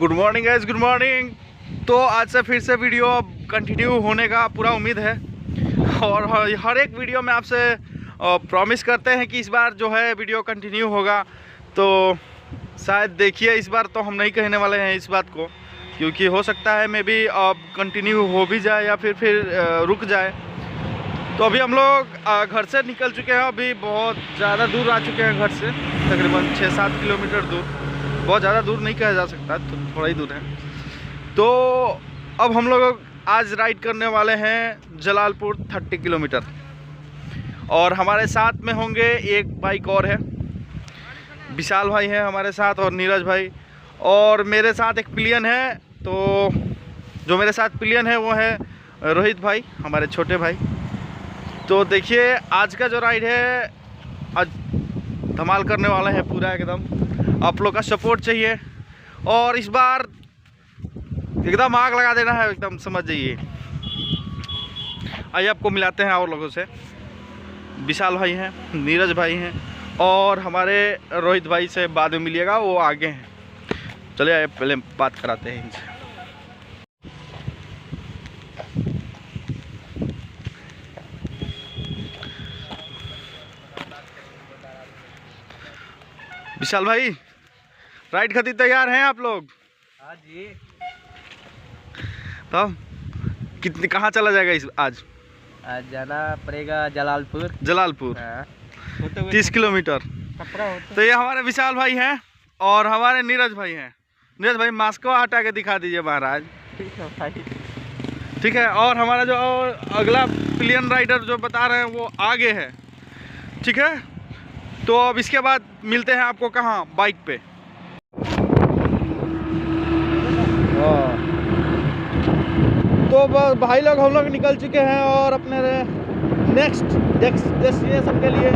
Good morning guys, good morning. तो आज से फिर से वीडियो अब कंटिन्यू होने का पूरा उम्मीद है और हर एक वीडियो में आपसे प्रॉमिस करते हैं कि इस बार जो है वीडियो कंटिन्यू होगा। तो शायद देखिए, इस बार तो हम नहीं कहने वाले हैं इस बात को, क्योंकि हो सकता है मे बी अब कंटिन्यू हो भी जाए या फिर रुक जाए। तो अभी हम लोग घर से निकल चुके हैं, अभी बहुत ज़्यादा दूर आ चुके हैं घर से, तकरीबन 6-7 किलोमीटर दूर। बहुत ज़्यादा दूर नहीं कहा जा सकता, तो थोड़ा ही दूर है। तो अब हम लोग आज राइड करने वाले हैं जलालपुर 30 किलोमीटर, और हमारे साथ में होंगे एक बाइक और है, विशाल भाई है हमारे साथ और नीरज भाई, और मेरे साथ एक पिलियन है। तो जो मेरे साथ पिलियन है वो है रोहित भाई, हमारे छोटे भाई। तो देखिए आज का जो राइड है, आज धमाल करने वाले हैं पूरा एकदम। आप लोग का सपोर्ट चाहिए और इस बार एकदम आग लगा देना है, एकदम समझ जाइए। आइए आपको मिलाते हैं और लोगों से। विशाल भाई हैं, नीरज भाई हैं और हमारे रोहित भाई से बाद में मिलिएगा, वो आगे हैं। चलिए आइए पहले बात कराते हैं इनसे। विशाल भाई, राइड खातिर तैयार हैं आप लोग? हाँ जी। तब कितने कहाँ चला जाएगा आज जाना पड़ेगा जलालपुर। जलालपुर 30 किलोमीटर। तो तो ये हमारे विशाल भाई हैं और हमारे नीरज भाई हैं। नीरज भाई मास्क को हटा के दिखा दीजिए महाराज। ठीक है। और हमारा जो अगला पिलियन राइडर जो बता रहे हैं वो आगे है, ठीक है। तो अब इसके बाद मिलते हैं आपको कहाँ, बाइक पे। तो भाई लोग हम लोग निकल चुके हैं और अपने नेक्स्ट डेस्टिनेशन के लिए।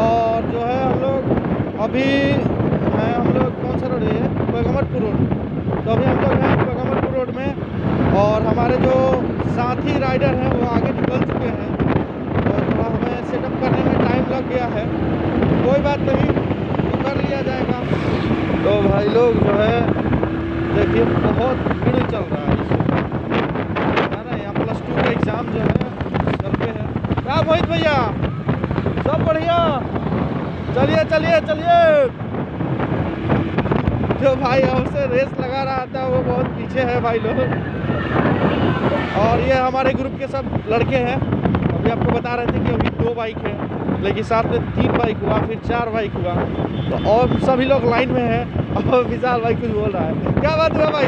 और जो है हम लोग अभी हैं, हम लोग कौन सा रोड है, पैगम्बरपुर रोड। तो अभी हम लोग हैं पैगम्बरपुर रोड में और हमारे जो साथी राइडर हैं वो आगे निकल चुके हैं। तो थोड़ा हमें सेटअप करने में टाइम लग गया है, कोई बात नहीं, तो कर लिया जाएगा। तो भाई लोग जो है देखिए बहुत भीड़ चल रहा है ना, यहाँ +2 का एग्ज़ाम जो है सर पे है। क्या मोहित भैया, सब बढ़िया? चलिए चलिए चलिए। जो भाई हमसे रेस लगा रहा था वो बहुत पीछे है भाई लोग। और ये हमारे ग्रुप के सब लड़के हैं। अभी आपको बता रहे थे कि अभी 2 बाइक है, लेकिन साथ में 3 बाइक हुआ, फिर 4 बाइक हुआ। तो और सभी लोग लाइन में हैं। और विशाल भाई कुछ बोल रहा है, क्या बात हुआ भाई?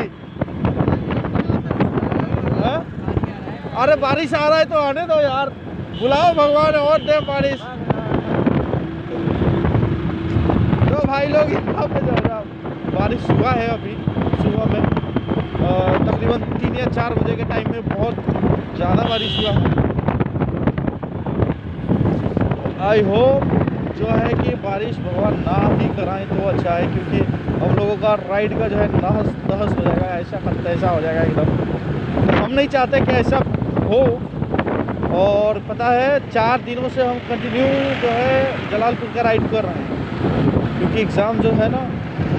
अरे बारिश आ रहा है तो आने दो यार, बुलाओ भगवान और दे बारिश। तो भाई लोग यहाँ पे जो है बारिश हुआ है अभी सुबह में, तकरीबन 3 या 4 बजे के टाइम में बहुत ज़्यादा बारिश हुआ है। आई होप जो है कि बारिश भगवान ना ही कराएं तो अच्छा है, क्योंकि हम लोगों का राइड का जो है नहस नहस हो जाएगा, ऐसा तैसा हो जाएगा एकदम। तो हम नहीं चाहते कि ऐसा हो। और पता है 4 दिनों से हम कंटिन्यू जो है जलालपुर का राइड कर रहे हैं, क्योंकि एग्ज़ाम जो है ना,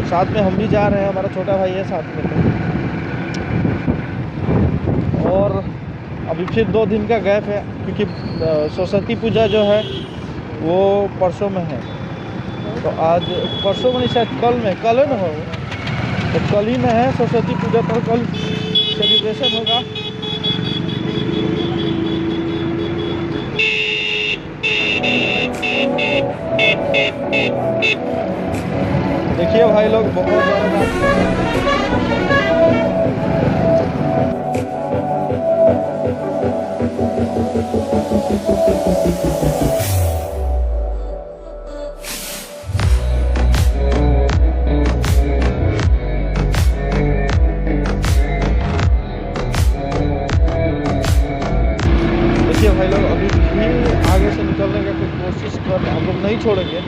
साथ में हम भी जा रहे हैं, हमारा छोटा भाई है साथ में। और अभी फिर 2 दिन का गैप है, क्योंकि सरस्वती पूजा जो है वो परसों में है। तो आज परसों में नहीं, शायद कल है ना, हो तो कल ही में है सरस्वती पूजा, तो कल सेलिब्रेशन होगा। देखिए भाई लोग बहुत ज़्यादा भाई लोग अभी भी आगे से निकलने का कोई कोशिश कर, हम लोग नहीं छोड़ेंगे,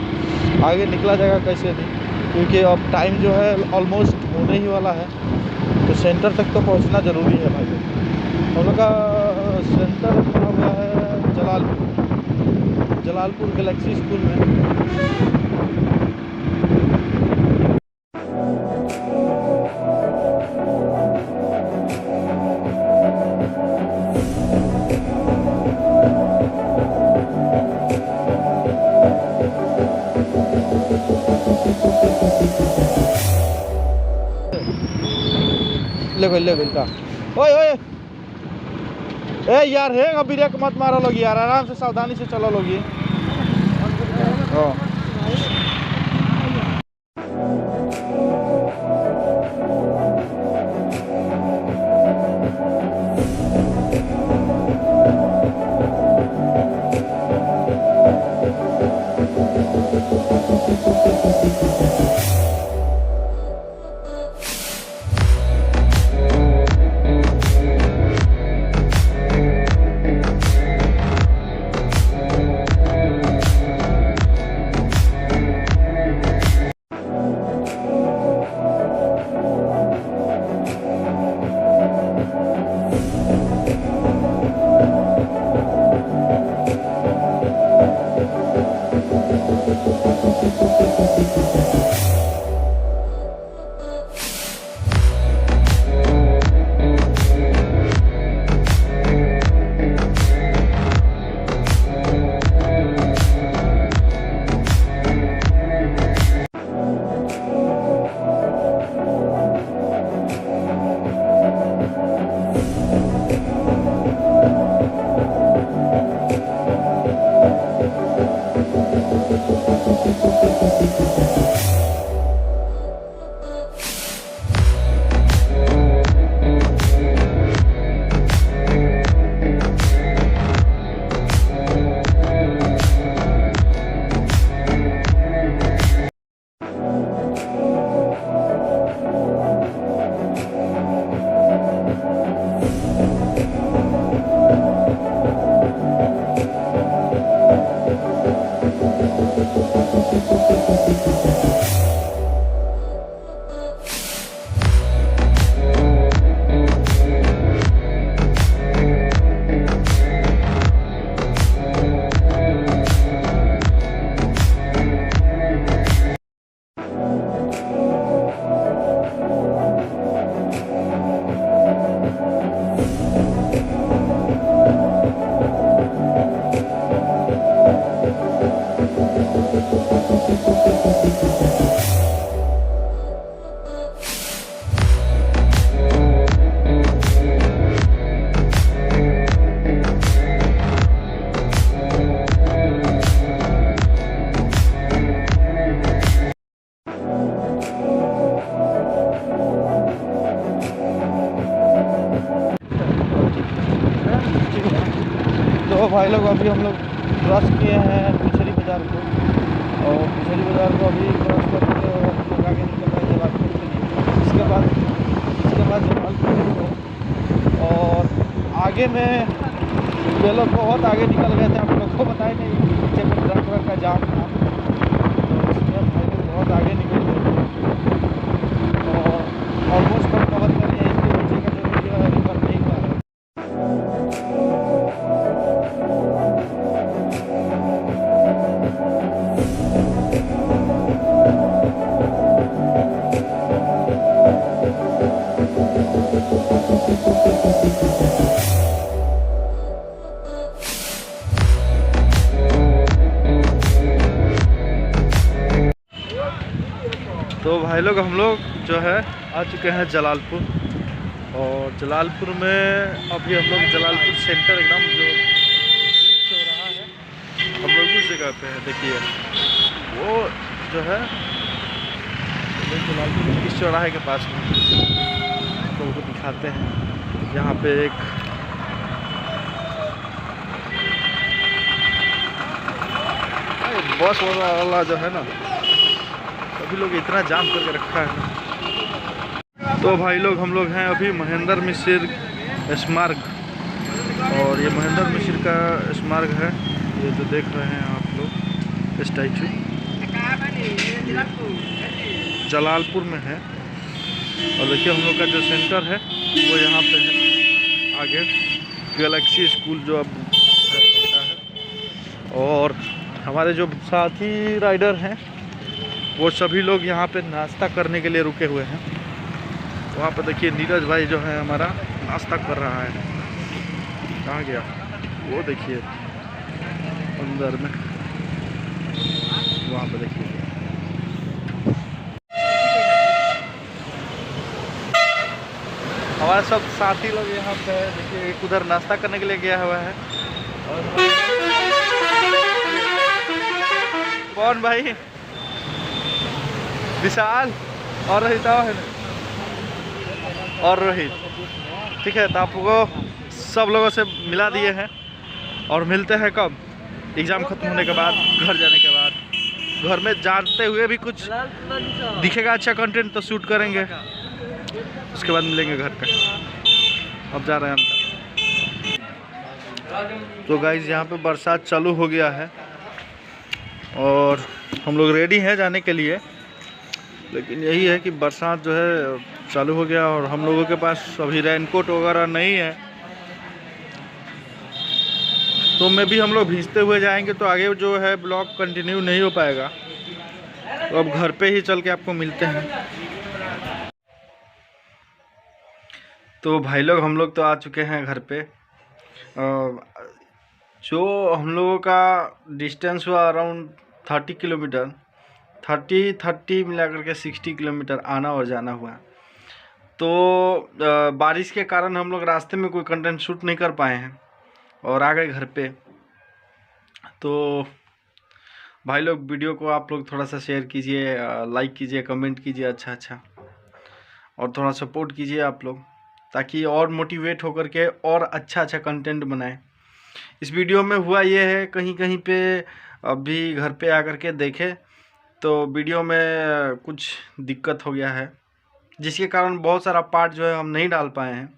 आगे निकला जाएगा कैसे नहीं, क्योंकि अब टाइम जो है ऑलमोस्ट होने ही वाला है। तो सेंटर तक तो पहुंचना ज़रूरी है भाई लोग। हम लोग का सेंटर बना हुआ है जलालपुर गैलेक्सी स्कूल में। ले का ओए ओए ए यार है ब्रेक मत मारो लोग यार, आराम से सावधानी से चलो लोग ये। तो भाई लोग अभी हम लोग क्रॉस किए हैं पिछड़ी बाज़ार को, और पिछड़ी बाज़ार को अभी क्रॉस करके हम लोग आगे निकल रहे हैं जलालपुर के लिए। इसके बाद जलालपुर को, और आगे में ये लोग बहुत आगे निकल गए थे, हम लोग को बताया नहीं कि पीछे में ट्रक का जाम था, तो इसमें भाई लोग बहुत आगे निकल गए थे और ऑलमोस्ट हम कवर कर लिए। इसके पीछे का जो वीडियो है रिकॉर्ड नहीं हुआ है। तो भाई लोग हम लोग जो है आ चुके हैं जलालपुर, और जलालपुर में अभी हम लोग जलालपुर सेंटर एकदम जो चौराहा है हम लोग उस जगह पे हैं। देखिए वो जो है जलालपुर इस चौराहे के पास में तो वो दिखाते हैं। यहाँ पे एक बस वाला जो है ना, अभी लोग इतना जाम करके रखा है। तो भाई लोग हम लोग हैं अभी महेंद्र मिश्र स्मारक, और ये महेंद्र मिश्र का स्मारक है, ये जो देख रहे हैं आप लोग स्टैचू जलालपुर में है। और देखिए हम लोग का जो सेंटर है वो यहाँ पे है, आगे गैलेक्सी स्कूल जो अब है। और हमारे जो साथी राइडर हैं वो सभी लोग यहाँ पे नाश्ता करने के लिए रुके हुए हैं। वहाँ पे देखिए नीरज भाई जो है हमारा नाश्ता कर रहा है। कहाँ गया वो, देखिए अंदर में, वहाँ पे देखिए हमारे सब साथी लोग यहाँ पे देखिए, एक उधर नाश्ता करने के लिए गया हुआ है। और कौन भाई? विशाल और रोहित है और रोहित। ठीक है, तो आपको सब लोगों से मिला दिए हैं और मिलते हैं कब? एग्ज़ाम ख़त्म होने के बाद, घर जाने के बाद। घर में जाते हुए भी कुछ दिखेगा अच्छा कंटेंट तो शूट करेंगे, उसके बाद मिलेंगे घर पे। अब जा रहे हैं हम। तो गाइस यहाँ पे बरसात चालू हो गया है और हम लोग रेडी हैं जाने के लिए, लेकिन यही है कि बरसात जो है चालू हो गया और हम लोगों के पास अभी रेनकोट वगैरह नहीं है, तो मैं भी हम लोग भीजते हुए जाएंगे तो आगे जो है ब्लॉग कंटिन्यू नहीं हो पाएगा। तो अब घर पे ही चल के आपको मिलते हैं। तो भाई लोग हम लोग तो आ चुके हैं घर पे। जो हम लोगों का डिस्टेंस हुआ अराउंड 30 किलोमीटर, 30 मिला करके 60 किलोमीटर आना और जाना हुआ। तो बारिश के कारण हम लोग रास्ते में कोई कंटेंट शूट नहीं कर पाए हैं और आ गए घर पे। तो भाई लोग वीडियो को आप लोग थोड़ा सा शेयर कीजिए, लाइक कीजिए, कमेंट कीजिए अच्छा और थोड़ा सपोर्ट कीजिए आप लोग, ताकि और मोटिवेट होकर के और अच्छा कंटेंट बनाएं। इस वीडियो में हुआ ये है, कहीं पे अभी घर पे आकर के देखे तो वीडियो में कुछ दिक्कत हो गया है, जिसके कारण बहुत सारा पार्ट जो है हम नहीं डाल पाए हैं।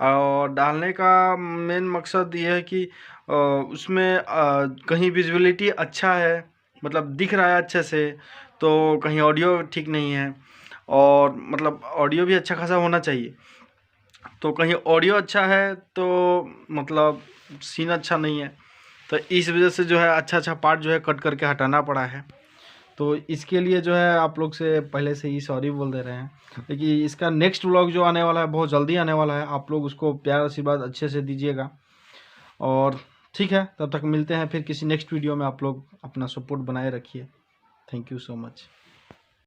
और डालने का मेन मकसद ये है कि उसमें कहीं विजुअलिटी अच्छा है, मतलब दिख रहा है अच्छे से, तो कहीं ऑडियो ठीक नहीं है, और मतलब ऑडियो भी अच्छा खासा होना चाहिए। तो कहीं ऑडियो अच्छा है तो मतलब सीन अच्छा नहीं है, तो इस वजह से जो है अच्छा पार्ट जो है कट करके हटाना पड़ा है। तो इसके लिए जो है आप लोग से पहले से ही सॉरी बोल दे रहे हैं, लेकिन इसका नेक्स्ट व्लॉग जो आने वाला है बहुत जल्दी आने वाला है। आप लोग उसको प्यार आशीर्वाद अच्छे से दीजिएगा। और ठीक है, तब तक मिलते हैं फिर किसी नेक्स्ट वीडियो में। आप लोग अपना सपोर्ट बनाए रखिए। Thank you so much.